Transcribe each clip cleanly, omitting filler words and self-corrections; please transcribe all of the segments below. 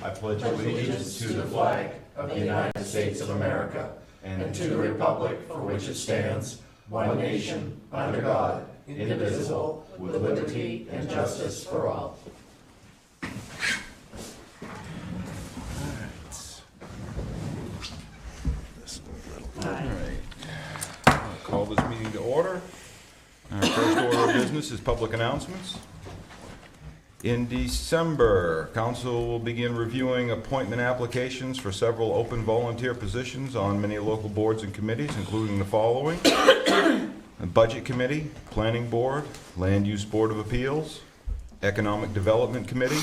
I pledge allegiance to the flag of the United States of America and to the republic for which it stands, one nation, under God, indivisible, with liberty and justice for all. All right. I'll call this meeting to order. Our first order of business is public announcements. In December, council will begin reviewing appointment applications for several open volunteer positions on many local boards and committees, including the following: the Budget Committee, Planning Board, Land Use Board of Appeals, Economic Development Committee,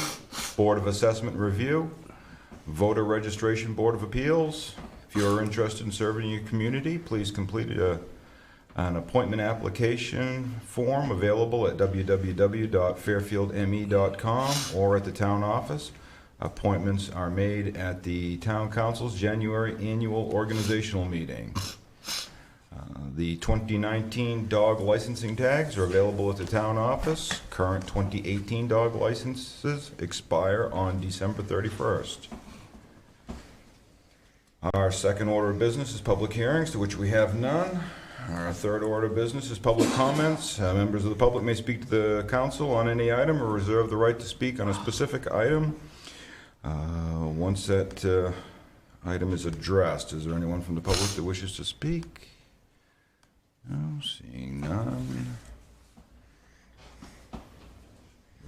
Board of Assessment Review, Voter Registration Board of Appeals. If you are interested in serving your community, please complete an appointment application form available at www.fairfieldme.com or at the town office. Appointments are made at the town council's January annual organizational meeting. The 2019 dog licensing tags are available at the town office. Current 2018 dog licenses expire on December 31st. Our second order of business is public hearings, to which we have none. Our third order of business is public comments. Members of the public may speak to the council on any item or reserve the right to speak on a specific item once that item is addressed. Is there anyone from the public that wishes to speak? No, seeing none.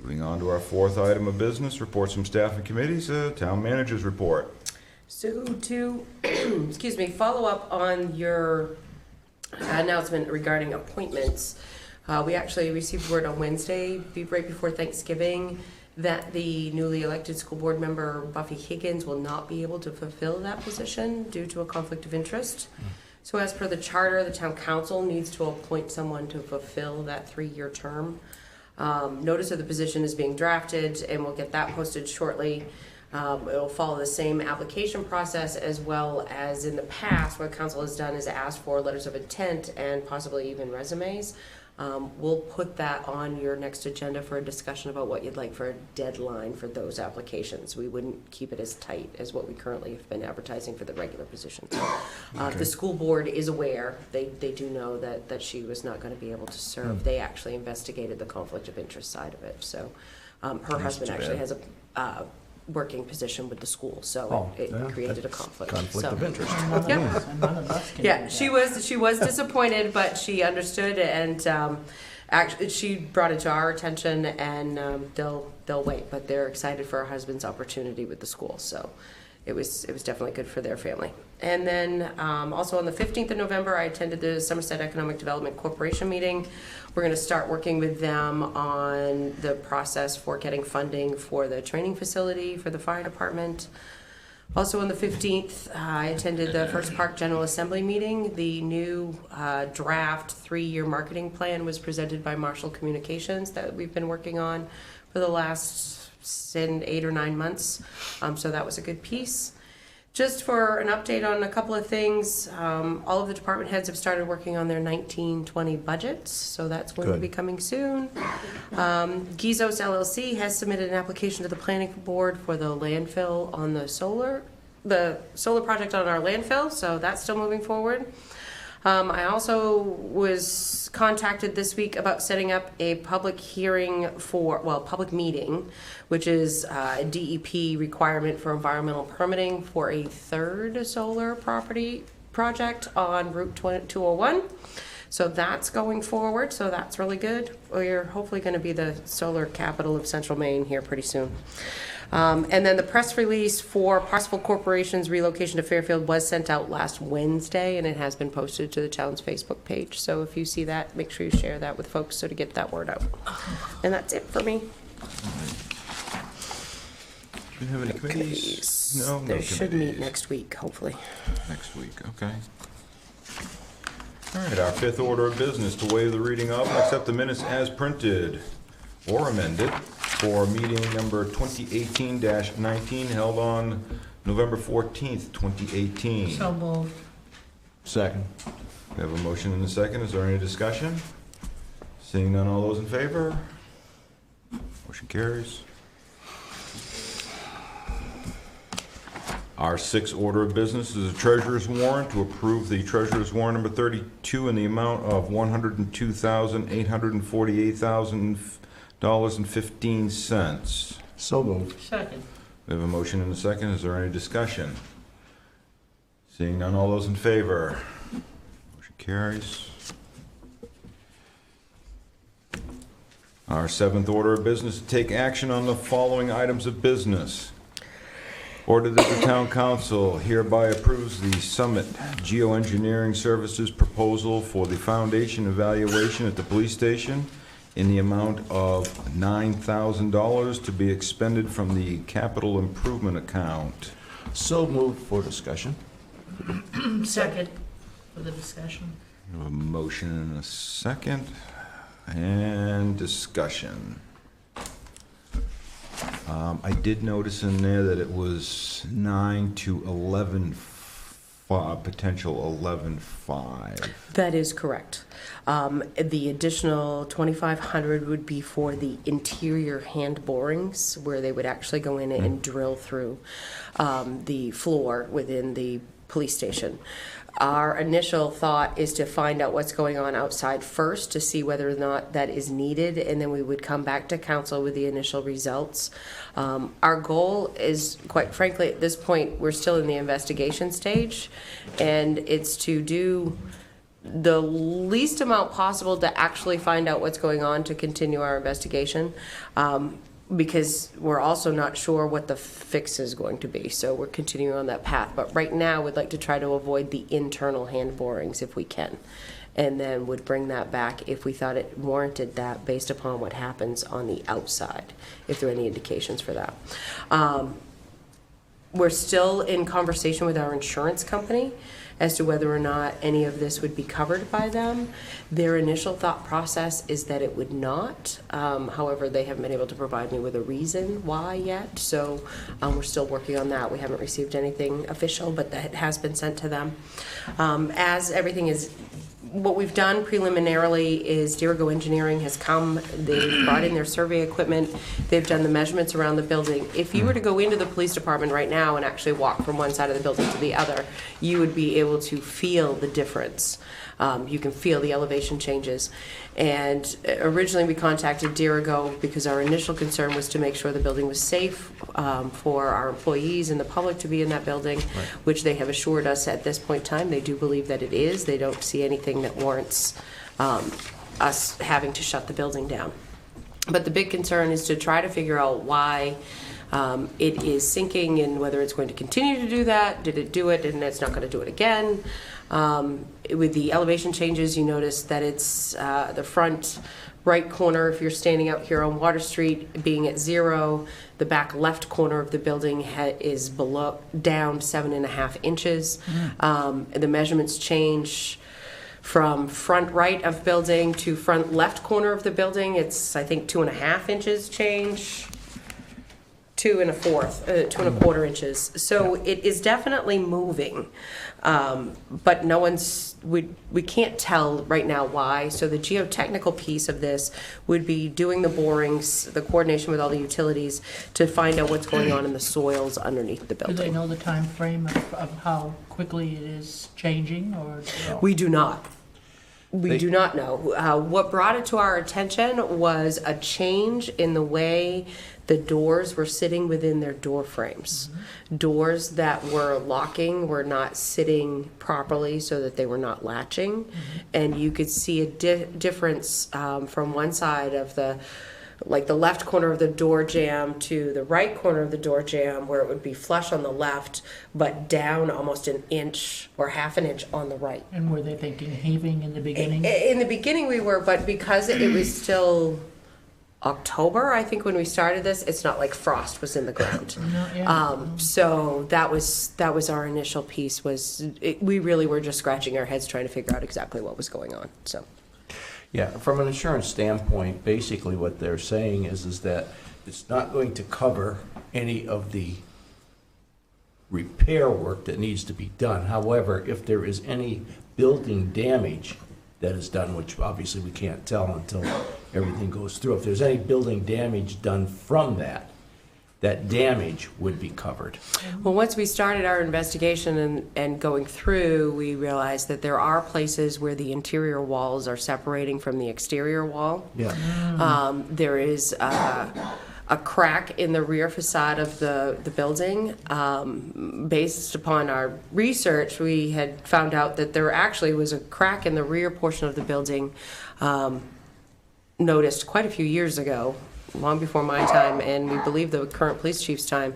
Moving on to our fourth item of business, reports from staff and committees, town manager's report. So to, excuse me, follow up on your announcement regarding appointments, we actually received word on Wednesday, right before Thanksgiving, that the newly elected school board member, Buffy Higgins, will not be able to fulfill that position due to a conflict of interest. So as per the charter, the town council needs to appoint someone to fulfill that 3-year term. Notice of the position is being drafted, and we'll get that posted shortly. It'll follow the same application process as well as in the past. What council has done is ask for letters of intent and possibly even resumes. We'll put that on your next agenda for a discussion about what you'd like for a deadline for those applications. We wouldn't keep it as tight as what we currently have been advertising for the regular positions. Okay. The school board is aware. They do know that she was not going to be able to serve. They actually investigated the conflict of interest side of it. So her husband actually has a working position with the school, so it created a conflict. Conflict of interest. Yeah, she was disappointed, but she understood, and actually she brought it to our attention, and they'll wait, but they're excited for her husband's opportunity with the school, so it was definitely good for their family. And then also on the 15th of November, I attended the Somerset Economic Development Corporation meeting. We're going to start working with them on the process for getting funding for the training facility for the fire department. Also on the 15th, I attended the First Park General Assembly meeting. The new draft 3-year marketing plan was presented by Marshall Communications that we've been working on for the last 8 or 9 months. So that was a good piece. Just for an update on a couple of things, all of the department heads have started working on their 19-20 budgets, so that's going to be coming soon. Gizos LLC has submitted an application to the planning board for the landfill on the solar project on our landfill, so that's still moving forward. I also was contacted this week about setting up a public meeting, which is a DEP requirement for environmental permitting for a third solar property project on Route 201. So that's going forward, so that's really good. We're hopefully going to be the solar capital of Central Maine here pretty soon. And then the press release for Parsifal Corporation's relocation to Fairfield was sent out last Wednesday, and it has been posted to the town's Facebook page. So if you see that, make sure you share that with folks so to get that word out. And that's it for me. Do you have any committees? No, They should meet next week, hopefully. Next week, okay. All right, our fifth order of business, to waive the reading of and accept the minutes as printed or amended for meeting number 2018-19 held on November 14th, 2018. So moved. Second. We have a motion and a second. Is there any discussion? Seeing none, all those in favor? Motion carries. Our sixth order of business is a treasurer's warrant to approve the treasurer's warrant number 32 in the amount of $102,848,000.15. So moved. Second. We have a motion and a second. Is there any discussion? Seeing none, all those in favor? Motion carries. Our seventh order of business to take action on the following items of business. Order that the town council hereby approves the Summit Geoengineering Services proposal for the foundation evaluation at the police station in the amount of $9,000 to be expended from the capital improvement account. So moved for discussion. Second for the discussion. We have a motion and a second. And discussion. I did notice in there that it was 9 to 11, potential 11.5. That is correct. The additional 2,500 would be for the interior hand borings, where they would actually go in and drill through the floor within the police station. Our initial thought is to find out what's going on outside first to see whether or not that is needed, and then we would come back to council with the initial results. Our goal is, quite frankly, at this point, we're still in the investigation stage, and it's to do the least amount possible to actually find out what's going on to continue our investigation. Because we're also not sure what the fix is going to be. So we're continuing on that path. But right now, we'd like to try to avoid the internal hand borings if we can. And then would bring that back if we thought it warranted that based upon what happens on the outside, if there are any indications for that. We're still in conversation with our insurance company as to whether or not any of this would be covered by them. Their initial thought process is that it would not. However, they haven't been able to provide me with a reason why yet. So we're still working on that. We haven't received anything official, but that has been sent to them. As everything is, what we've done preliminarily is Dirigo Engineering has come, they've brought in their survey equipment, they've done the measurements around the building. If you were to go into the police department right now and actually walk from one side of the building to the other, you would be able to feel the difference. You can feel the elevation changes. And originally we contacted Dirigo because our initial concern was to make sure the building was safe for our employees and the public to be in that building, which they have assured us at this point in time. They do believe that it is. They don't see anything that warrants us having to shut the building down. But the big concern is to try to figure out why it is sinking and whether it's going to continue to do that. Did it do it and it's not going to do it again? With the elevation changes, you notice that it's the front right corner, if you're standing out here on Water Street, being at 0. The back left corner of the building is down 7.5 inches. The measurements change from front right of building to front left corner of the building. It's, I think, 2.5 inches change. 2.25 inches. So it is definitely moving, but we can't tell right now why. So the geotechnical piece of this would be doing the borings, the coordination with all the utilities to find out what's going on in the soils underneath the Do building. they know the time frame of how quickly it is changing, or? We do not. We do not know. What brought it to our attention was a change in the way the doors were sitting within their door frames. Doors that were locking were not sitting properly so that they were not latching. And you could see a difference from one side of the left corner of the door jamb to the right corner of the door jamb, where it would be flush on the left, but down almost an inch or half an inch on the right. And were they thinking heaving in the beginning? In the beginning we were, but because it was still October, I think, when we started this, it's not like frost was in the ground. So that was our initial piece. We really were just scratching our heads trying to figure out exactly what was going on. So. Yeah, from an insurance standpoint, basically what they're saying is that it's not going to cover any of the repair work that needs to be done. However, if there is any building damage that is done, which obviously we can't tell until everything goes through, if there's any building damage done from that, that damage would be covered. Well, once we started our investigation and going through, we realized that there are places where the interior walls are separating from the exterior wall. Yeah. There is a crack in the rear facade of the building. Based upon our research, we had found out that there actually was a crack in the rear portion of the building, noticed quite a few years ago, long before my time, and we believe the current police chief's time,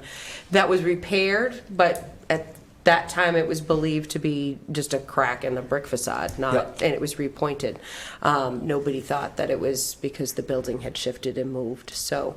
that was repaired, but at that time it was believed to be just a crack in the brick facade, not, Yep. and it was repointed. Nobody thought that it was because the building had shifted and moved. So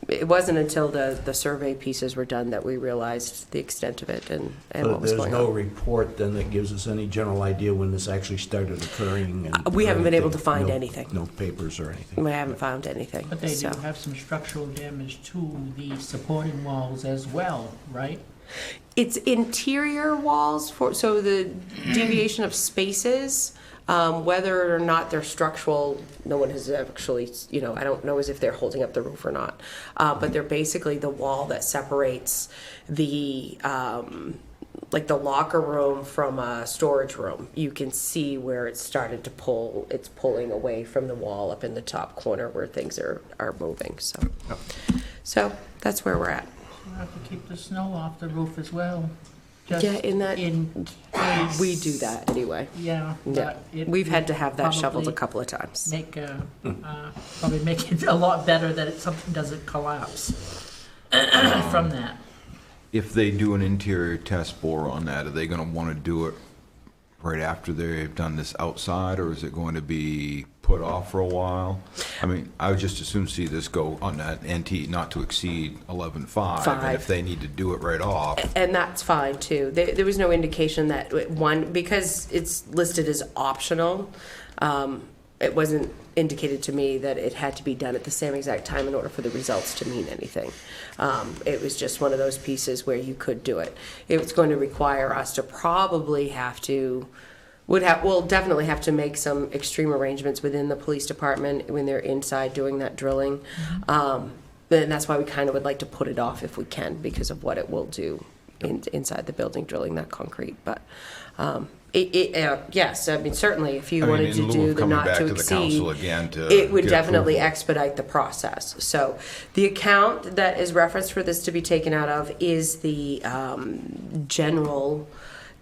it wasn't until the survey pieces were done that we realized the extent of it and But what was there's going no on. report then that gives us any general idea when this actually started occurring? And We haven't been able to anything? find No- anything. No papers or anything? We haven't found anything. But they do so. have some structural damage to the supporting walls as well, right? It's interior walls so the deviation of spaces, whether or not they're structural, no one has actually, I don't know as if they're holding up the roof or not. But they're basically the wall that separates the, like the locker room from a storage room. You can see where it's started to pull, it's pulling away from the wall up in the top corner where things are moving, so that's where we're at. We'll have to keep the snow off the roof as well. Just Yeah, in case. We do that anyway. Yeah. Yeah, but it we've had would to have that shoveled a probably couple of times. probably make it a lot better that something doesn't collapse from that. If they do an interior test bore on that, are they gonna wanna do it right after they've done this outside, or is it going to be put off for a while? I mean, I would just as soon see this go on that NT not to exceed 11.5, and if they need to do it right off. And that's fine too. There was no indication that because it's listed as optional, it wasn't indicated to me that it had to be done at the same exact time in order for the results to mean anything. It was just one of those pieces where you could do it. It was going to require us to probably we'll definitely have to make some extreme arrangements within the police department when they're inside doing that drilling. And that's why we kind of would like to put it off if we can because of what it will do inside the building, drilling that concrete. But yes, I mean, certainly if you wanted to do the not to exceed, it would definitely expedite the process. So the account that is referenced for this to be taken out of is the general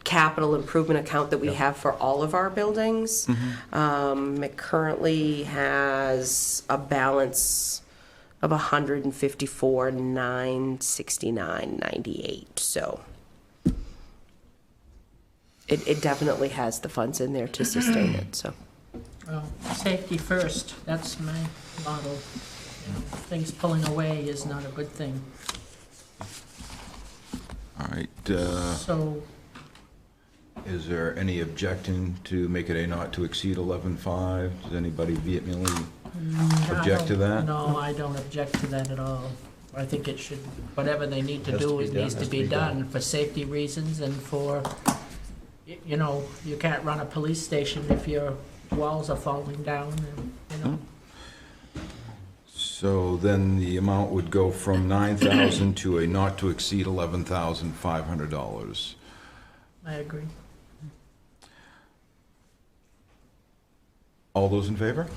capital improvement account that we have for all of our buildings. It currently has a balance of $154,969.98. So it definitely has the funds in there to sustain it. So Well, safety first, that's my motto. Things pulling away is not a good thing. All right, So, is there any objection to make it a not to exceed 11.5? Does anybody vehemently object to that? No, I don't object to that at all. I think it should, whatever they need to Has to do, be it done, needs to has to be be done. done for safety reasons and for, you can't run a police station if your walls are falling down and. So then the amount would go from 9,000 to a not to exceed $11,500. I agree. All those in favor?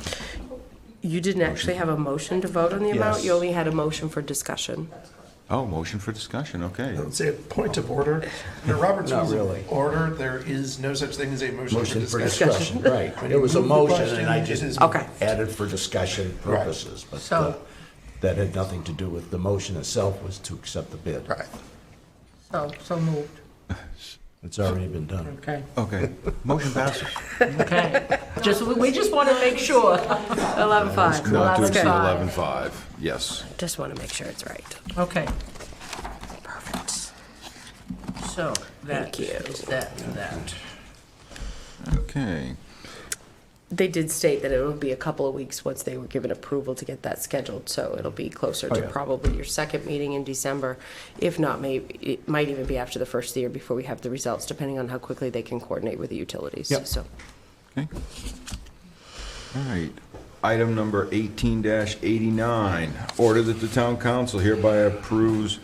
you didn't actually have a motion to vote on the amount. Yes. You only had a motion for discussion. Oh, motion for discussion, okay. I would say a point of order. In Robert's Not Rules really. of Order, there is no such thing as a motion for Motion for discussion. discussion, right. When It you was a move the motion, question, and I it just is Okay. added for discussion purposes. But So- that had nothing to do with, the motion itself was to accept the bid. Right. So moved. It's already been done. Okay. Okay, motion passes. Okay. We just want to make sure. 11.5. Not to That's exceed good. 11.5, yes. Just want to make sure it's right. Okay. Perfect. So that Thank you. is that and that. Okay, They did state that it will be a couple of weeks once they were given approval to get that scheduled, so it'll be closer Oh, to yeah. probably your second meeting in December. If not, maybe, it might even be after the first of the year before we have the results, depending on how quickly they can coordinate with the utilities, Yep. so. okay. All right. item number 18-89. Order that the town council hereby approves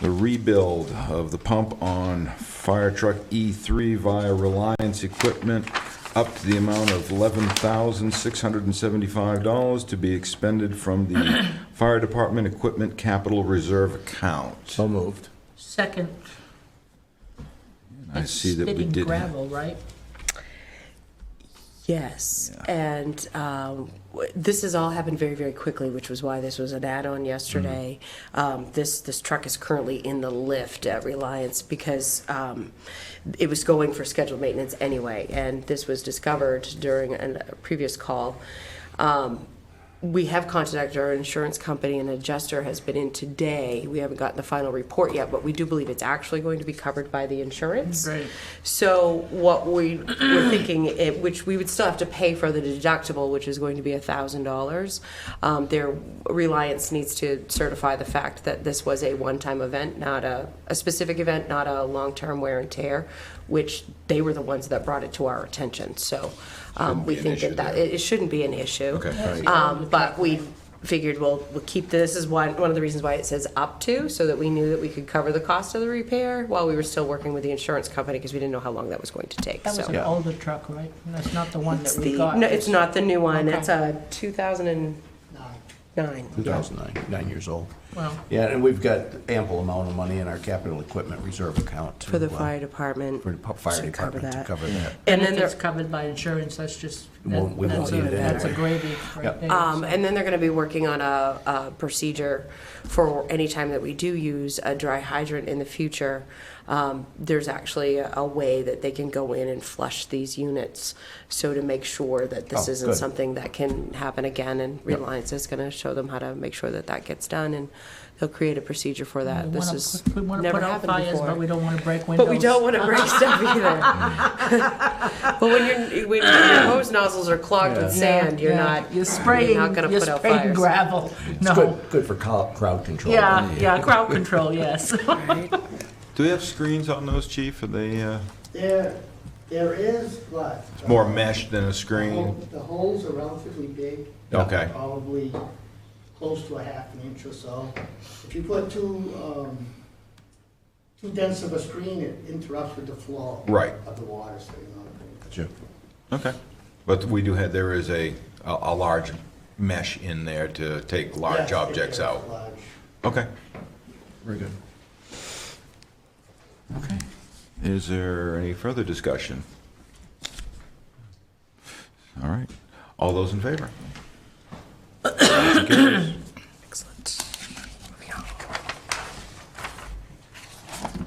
the rebuild of the pump on fire truck E3 via Reliance Equipment up to the amount of $11,675 to be expended from the fire department equipment capital reserve account. So moved. Second. I see that we Spitting did. gravel, right? Yes, and this has all happened very, very quickly, which was why this was an add-on yesterday. This truck is currently in the lift at Reliance because it was going for scheduled maintenance anyway, and this was discovered during a previous call. We have contacted our insurance company, and an adjuster has been in today. We haven't gotten the final report yet, but we do believe it's actually going to be covered by the insurance. Great. So what we were thinking, which we would still have to pay for the deductible, which is going to be $1,000. Their Reliance needs to certify the fact that this was a one-time event, not a specific event, not a long-term wear and tear, which they were the ones that brought it to our attention. So Shouldn't we be an think issue that there. it shouldn't be an issue. Okay. But we figured we'll keep this is one of the reasons why it says up to, so that we knew that we could cover the cost of the repair while we were still working with the insurance company, because we didn't know how long that was going to take. That was So an older truck, right? That's not the one that we got. no, it's not the new one. Okay. It's a 2009. 2009, 9 years old. Well, Yeah, and we've got ample amount of money in our capital equipment reserve account. For the to, fire department. For the fire to cover department to that. cover that. And and then if there, it's covered by insurance, that's just, We won't that's need it that's a anyway. gravy right Yep. there. and then they're going to be working on a procedure for any time that we do use a dry hydrant in the future. There's actually a way that they can go in and flush these units, so to make sure that this Oh, isn't good. something that can happen again. And Reliance is going to show them how to make sure that that gets done, and they'll create a procedure for that. This is We want to never put out happened fires, before. but we don't want to break windows. But we don't want to break stuff either. But when your hose nozzles are clogged with sand, you're not You're spraying, going to you're put out spraying fires. gravel. It's No. good for crowd control. Yeah, crowd control, yes. Do we have screens on those, chief? Are they There is, but. more mesh than a screen? The holes are relatively big. Okay. Probably close to a half an inch or so. If you put too dense of a screen, it interrupts with the flow. Right. Of the water, so you know. Sure. Okay. But we do have, there is a large mesh in there to take large Yes, objects it is out. large. Okay. Very good. Okay. Is there any further discussion? All right. All those in favor? Motion carries. Excellent.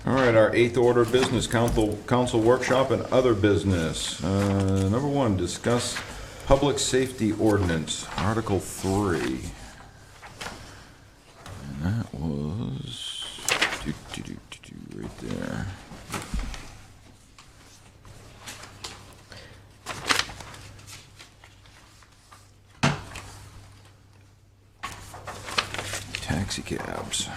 All right, our eighth order of business, council workshop and other business. Number one, discuss public safety ordinance, Article 3. And that was right there. Taxi cabs.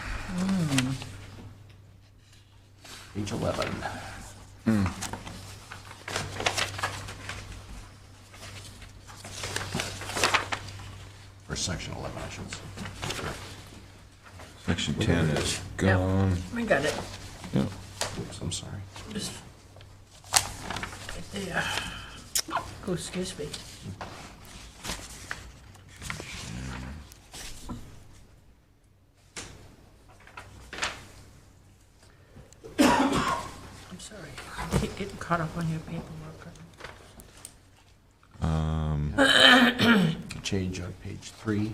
Page 11. Or section 11, I should say. Section 10 is gone. We got it. Yeah. Oops, I'm sorry. Just right there. Oh, excuse me. I'm sorry. I keep getting caught up on your paperwork. Change on page 3.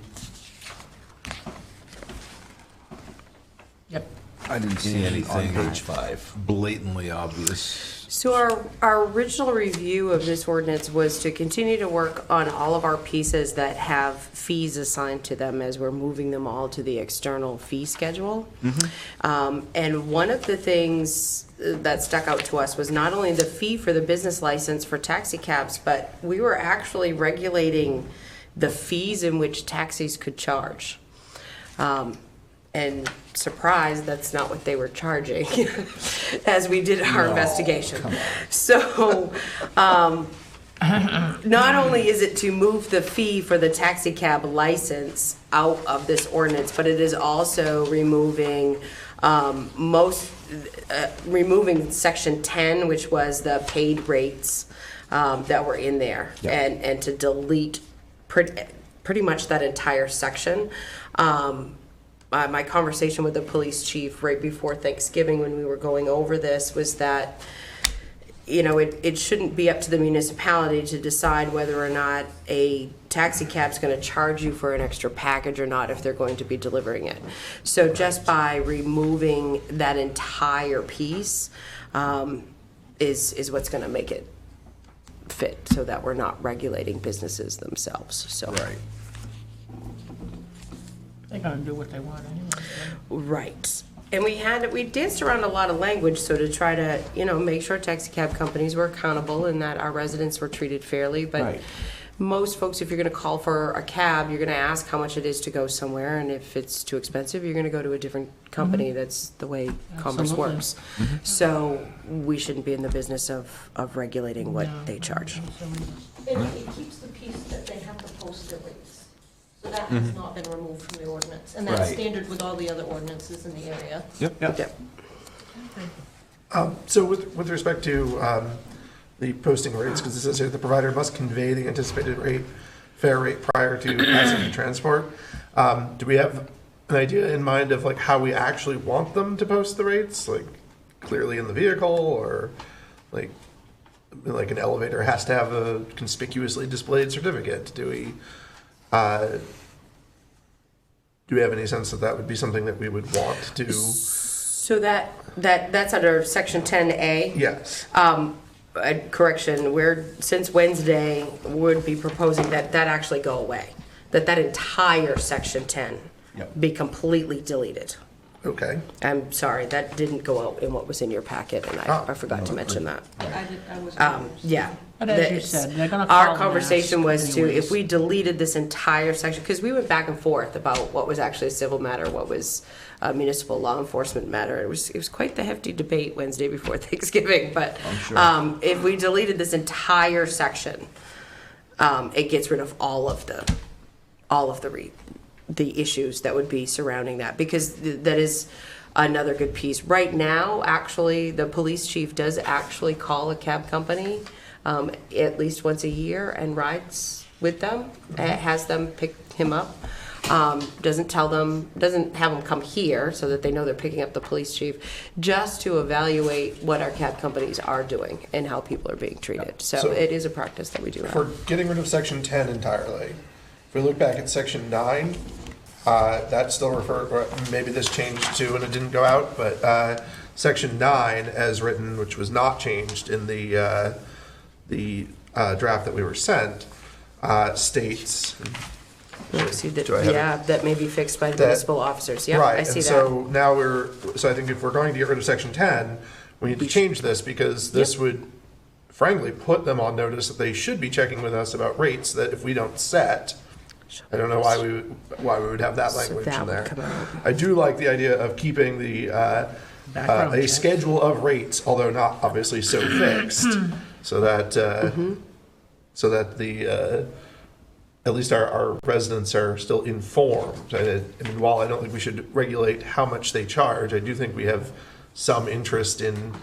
Yep. I didn't see anything On page 5. blatantly obvious. So our original review of this ordinance was to continue to work on all of our pieces that have fees assigned to them as we're moving them all to the external fee schedule. And one of the things that stuck out to us was not only the fee for the business license for taxi cabs, but we were actually regulating the fees in which taxis could charge. And surprise, that's not what they were charging as we did our investigation. So, not only is it to move the fee for the taxi cab license out of this ordinance, but it is also removing removing section 10, which was the paid rates that were in there, Yeah. and to delete pretty much that entire section. My conversation with the police chief right before Thanksgiving when we were going over this was that, you know, it shouldn't be up to the municipality to decide whether or not a taxi cab's going to charge you for an extra package or not if they're going to be delivering it. So just by removing that entire piece is what's going to make it fit, so that we're not regulating businesses themselves. So Right. They're gonna do what they want anyway. right. And we danced around a lot of language, so to try to, you know, make sure taxi cab companies were accountable and that our residents were treated fairly. But Right. most folks, if you're gonna call for a cab, you're gonna ask how much it is to go somewhere, and if it's too expensive, you're gonna go to a different company. That's the way commerce Absolutely. works. So we shouldn't be in the business of regulating what they charge. And it keeps the piece that they have to post their rates. So that has not been removed from the ordinance. And that's Right. standard with all the other ordinances in the area. Yep. So with respect to the posting rates, because it says here the provider must convey the anticipated fare rate prior to passenger transport. Do we have an idea in mind of like how we actually want them to post the rates? Like clearly in the vehicle, or like an elevator has to have a conspicuously displayed certificate? Do we have any sense that that would be something that we would want to? So that's under section 10A. Yes. Correction, since Wednesday would be proposing that actually go away, that entire section 10 Yep. be completely deleted. Okay. I'm sorry, that didn't go out in what was in your packet, and I forgot to mention that. I was. Yeah. But as you The- said, they're gonna call Our and conversation ask was to, anyways. if we deleted this entire section, because we went back and forth about what was actually a civil matter, what was a municipal law enforcement matter. It was quite the hefty debate Wednesday before Thanksgiving, but if we deleted this entire section, it gets rid of all of the issues that would be surrounding that, because that is another good piece. Right now, actually, the police chief does actually call a cab company at least once a year and rides with them, has them pick him up. Doesn't have them come here so that they know they're picking up the police chief, just to evaluate what our cab companies are doing and how people are being treated. So So- it is a practice that we do If we're have. getting rid of section 10 entirely, if we look back at section 9, that still or maybe this changed too and it didn't go out, but section 9 as written, which was not changed in the draft that we were sent, states. See that- Do I have it? Yeah, that may be fixed by the That- municipal officers. Yeah, Right, I see and that. so now so I think if we're going to get rid of section 10, we need to change this, because this would frankly put them on notice that they should be checking with us about rates that if we don't set, I don't know why we would have that So language that in would there. come out. I do like the idea of keeping the Background a check. schedule of rates, although not obviously so fixed, so that the at least our residents are still informed. I mean, while I don't think we should regulate how much they charge, I do think we have some interest in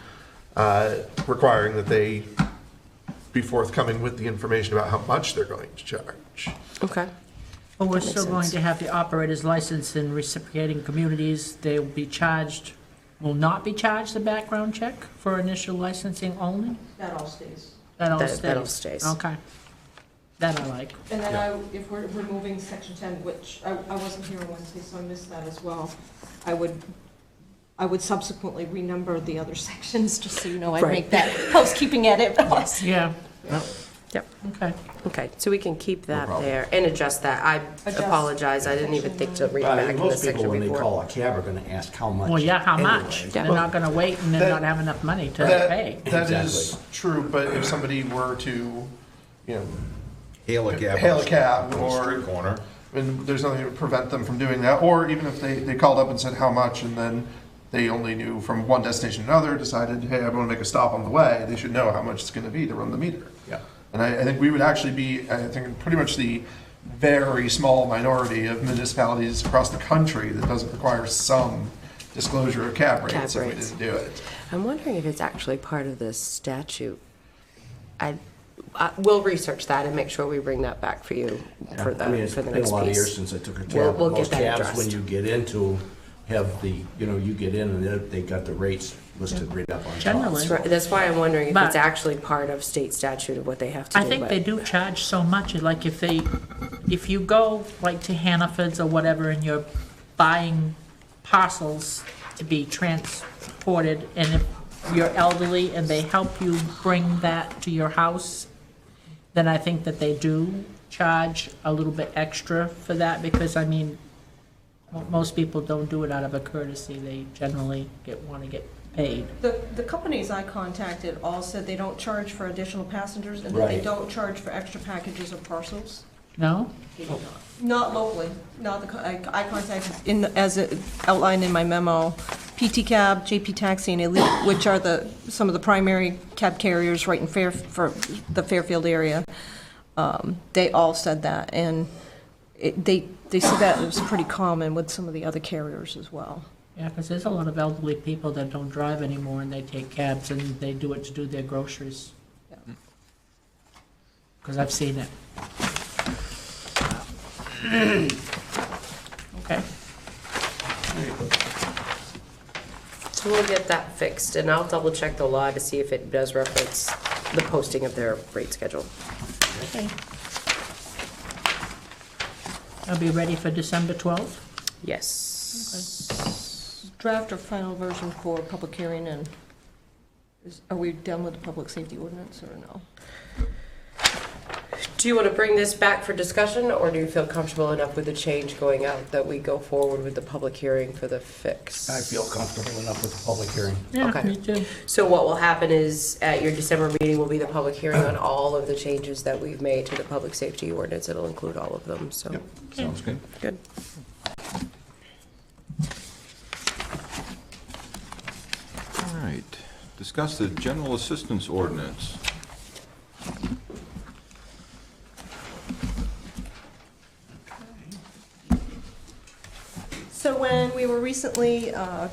requiring that they be forthcoming with the information about how much they're going to charge. Okay. But we're That makes still going sense. to have the operators licensed in reciprocating communities. They will not be charged the background check for initial licensing only? That all stays. That all That all stays? stays. Okay. That I like. And then if we're removing section 10, which I wasn't here on Wednesday, so I missed that as well, I would subsequently renumber the other sections, just so you know, I'd Right. make that housekeeping edit. Yeah, Yep. okay. Okay, so we can keep that problem. there and adjust that. I Adjust apologize, I didn't even think to read back in the Most people, section when they before. call a cab, are gonna ask how much. Well, yeah, how anyway. much? Yeah. They're not gonna wait and then That- not have enough money to pay. That is Exactly. true, but if somebody were to, you know, Hail a cab. hail a cab on the street or corner. and there's nothing to prevent them from doing that, or even if they called up and said how much, and then they only knew from one destination to another, decided, hey, I want to make a stop on the way, they should know how much it's going to be to run the meter. Yeah. And I think we would actually be, I think, pretty much the very small minority of municipalities across the country that doesn't require some disclosure of cap rates if we rates. didn't do it. I'm wondering if it's actually part of this statute. We'll research that and make sure we bring that back for you for I mean, the, it's for the been a next lot of years piece. since I took a We'll- cab. we'll get Most that cabs, addressed. when you get into, have the, you get in and they got the rates listed right up on top. Generally. That's right. That's why I'm wondering if But- it's actually part of state statute of what they have to do. I think but- they do charge so much, like if you go like to Hannaford's or whatever and you're buying parcels to be transported, and if you're elderly and they help you bring that to your house, then I think that they do charge a little bit extra for that, because, I mean, most people don't do it out of a courtesy, they generally want to get paid. The companies I contacted all said they don't charge for additional passengers and that they Right. don't charge for extra packages or parcels. No? They do not. Not locally, not I contacted, as outlined in my memo, PT Cab, JP Taxi, and Elite, which are some of the primary cab carriers right in for the Fairfield area. They all said that, and they said that it was pretty common with some of the other carriers as well. Yeah, because there's a lot of elderly people that don't drive anymore, and they take cabs, and they do it to do their groceries. Yeah. Because I've seen it. Okay. So we'll get that fixed, and I'll double check the law to see if it does reference the posting of their rate schedule. Okay. I'll be ready for December 12th. Yes. Draft or final version for public hearing, and are we done with the public safety ordinance or no? Do you want to bring this back for discussion, or do you feel comfortable enough with the change going out that we go forward with the public hearing for the fix? I feel comfortable enough with the public hearing. Yeah, Okay. me too. So what will happen is, at your December meeting will be the public hearing on all of the changes that we've made to the public safety ordinance. It'll include all of them, so. Yep. Sounds good. Good. All right. Discuss the general assistance ordinance. So when we were recently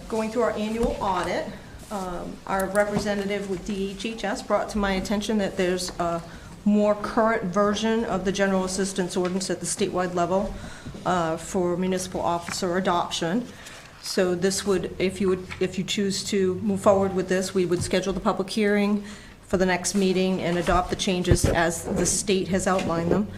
going through our annual audit, our representative with DHHS brought to my attention that there's a more current version of the general assistance ordinance at the statewide level for municipal officer adoption. So this would, if you choose to move forward with this, we would schedule the public hearing for the next meeting and adopt the changes as the state has outlined them.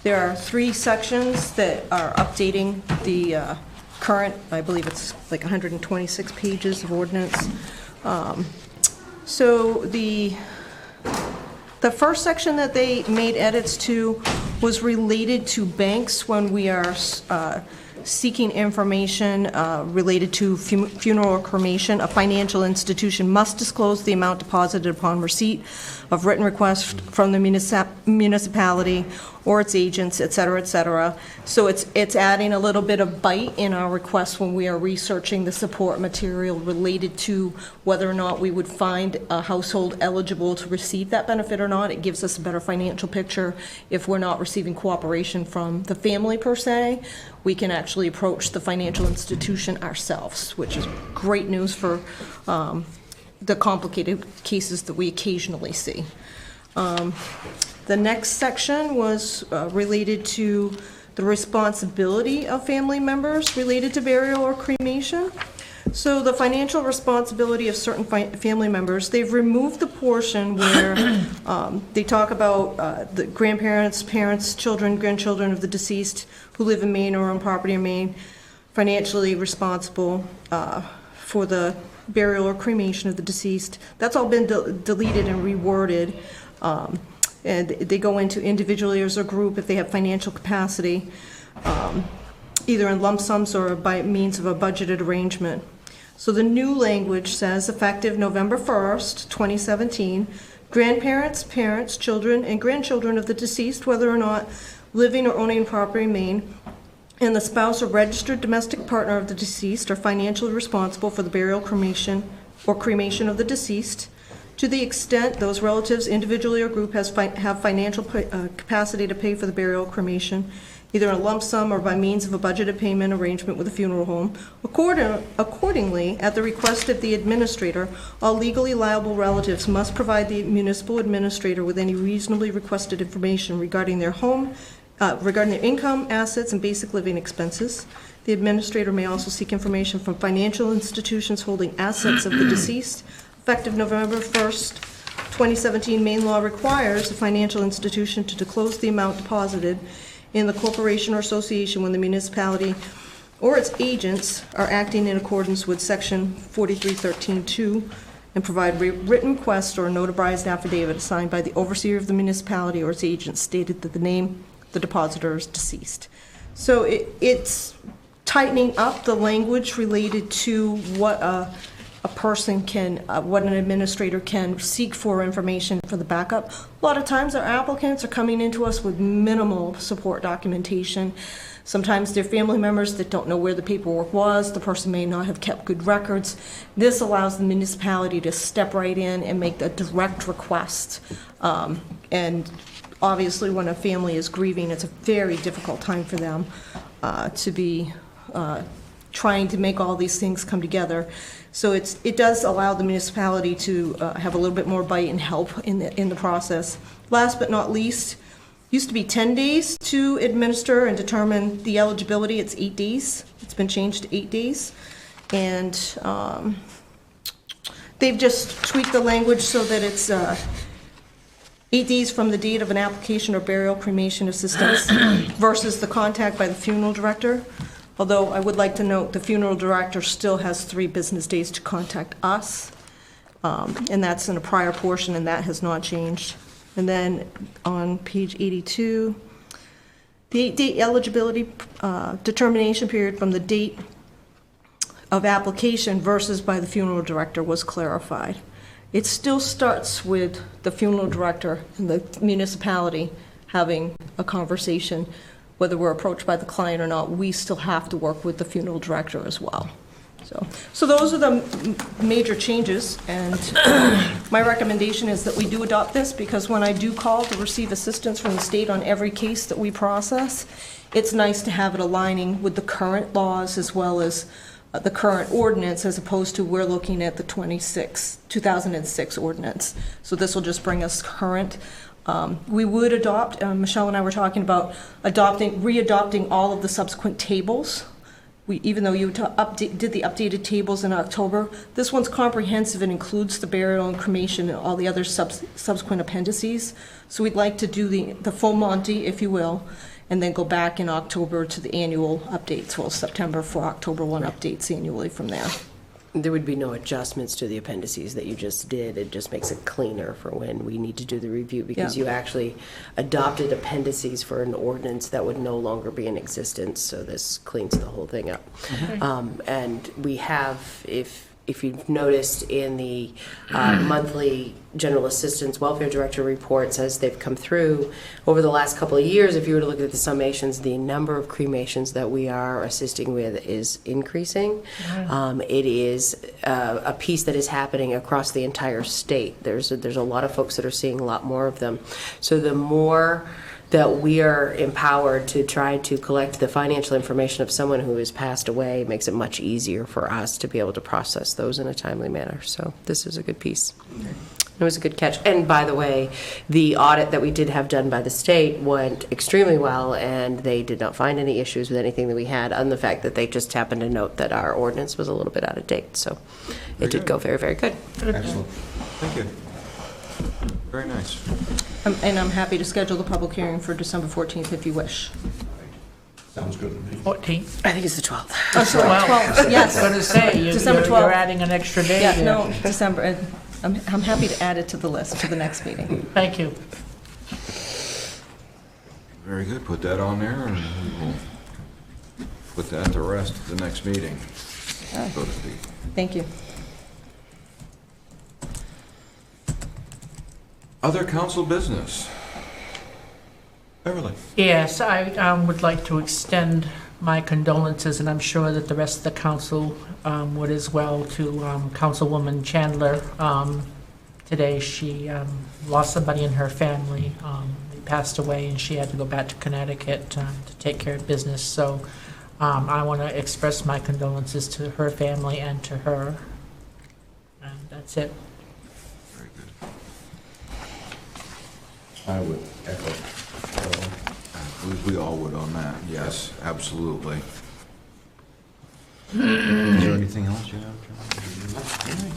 There are 3 sections that are updating the current, I believe it's like 126 pages of ordinance. So the first section that they made edits to was related to banks when we are seeking information related to funeral or cremation. A financial institution must disclose the amount deposited upon receipt of written request from the municipality or its agents, et cetera, et cetera. So it's adding a little bit of bite in our request when we are researching the support material related to whether or not we would find a household eligible to receive that benefit or not. It gives us a better financial picture. If we're not receiving cooperation from the family per se, we can actually approach the financial institution ourselves, which is great news for the complicated cases that we occasionally see. The next section was related to the responsibility of family members related to burial or cremation. So the financial responsibility of certain family members, they've removed the portion where they talk about the grandparents, parents, children, grandchildren of the deceased who live in Maine or own property in Maine, financially responsible for the burial or cremation of the deceased. That's all been deleted and reworded. And they go into individually or as a group if they have financial capacity, either in lump sums or by means of a budgeted arrangement. So the new language says, effective November 1st, 2017, grandparents, parents, children, and grandchildren of the deceased, whether or not living or owning property in Maine, and the spouse or registered domestic partner of the deceased are financially responsible for the burial, cremation of the deceased. To the extent those relatives, individually or group, have financial capacity to pay for the burial or cremation, either in a lump sum or by means of a budgeted payment arrangement with a funeral home. Accordingly, at the request of the administrator, all legally liable relatives must provide the municipal administrator with any reasonably requested information regarding their home, regarding their income, assets, and basic living expenses. The administrator may also seek information from financial institutions holding assets of the deceased. Effective November 1st, 2017, Maine law requires the financial institution to disclose the amount deposited in the corporation or association when the municipality or its agents are acting in accordance with Section 4313-2 and provide written request or notarized affidavit signed by the overseer of the municipality or its agent stated that the name of the depositor is deceased. So it's tightening up the language related to what a person can, what an administrator can seek for information for the backup. A lot of times our applicants are coming into us with minimal support documentation. Sometimes they're family members that don't know where the paperwork was. The person may not have kept good records. This allows the municipality to step right in and make a direct request. And obviously when a family is grieving, it's a very difficult time for them to be trying to make all these things come together. So it does allow the municipality to have a little bit more bite and help in the process. Last but not least, used to be 10 days to administer and determine the eligibility. It's 8 days. It's been changed to 8 days. And they've just tweaked the language so that it's 8 days from the date of an application or burial cremation assistance versus the contact by the funeral director. Although I would like to note the funeral director still has 3 business days to contact us. And that's in a prior portion, and that has not changed. And then on page 82, the 8-day eligibility determination period from the date of application versus by the funeral director was clarified. It still starts with the funeral director and the municipality having a conversation. Whether we're approached by the client or not, we still have to work with the funeral director as well. So those are the major changes, and my recommendation is that we do adopt this, because when I do call to receive assistance from the state on every case that we process, it's nice to have it aligning with the current laws as well as the current ordinance, as opposed to we're looking at the 2006 ordinance. So this will just bring us current. We would adopt, Michelle and I were talking about readopting all of the subsequent tables. Even though you did the updated tables in October, this one's comprehensive and includes the burial and cremation and all the other subsequent appendices. So we'd like to do the full Monty, if you will, and then go back in October to the annual updates, well, September for October 1 updates annually from there. There would be no adjustments to the appendices that you just did. It just makes it cleaner for when we need to do the review, because you actually adopted appendices for an ordinance that would no longer be in existence, so this cleans the whole thing up. And we have, if you've noticed in the monthly general assistance welfare director reports as they've come through over the last couple of years, if you were to look at the summations, the number of cremations that we are assisting with is increasing. It is a piece that is happening across the entire state. There's a lot of folks that are seeing a lot more of them. So the more that we are empowered to try to collect the financial information of someone who has passed away, it makes it much easier for us to be able to process those in a timely manner. So this is a good piece. It was a good catch. And by the way, the audit that we did have done by the state went extremely well, and they did not find any issues with anything that we had, other than the fact that they just happened to note that our ordinance was a little bit out of date. So it did go very, very good. Excellent. Thank you. Very nice. And I'm happy to schedule the public hearing for December 14th if you wish. Sounds good to me. 14th. I think it's the 12th. Oh, sorry, 12th, yes. I was going to say, December you're 12th. adding an extra day Yeah, there. no, December. And I'm happy to add it to the list for the next meeting. Thank you. Very good. Put that on there, and we will put that to rest at the next meeting, so to speak. Thank you. Other council business. Beverly. Yes, I would like to extend my condolences, and I'm sure that the rest of the council would as well, to Councilwoman Chandler. today she lost somebody in her family. They passed away, and she had to go back to Connecticut to take care of business. So I want to express my condolences to her family and to her. And that's it. Very good. I would echo. We all would on that, yes, absolutely. Is there anything else you have, John?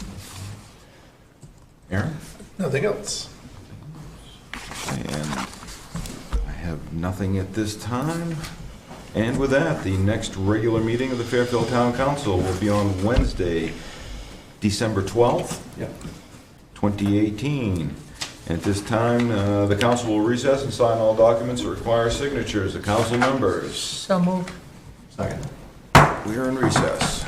Aaron? Nothing else. And I have nothing at this time. And with that, the next regular meeting of the Fairfield Town Council will be on Wednesday, December 12th, Yep. 2018. At this time, the council will recess and sign all documents that require signatures of council members. So moved. Second. We are in recess.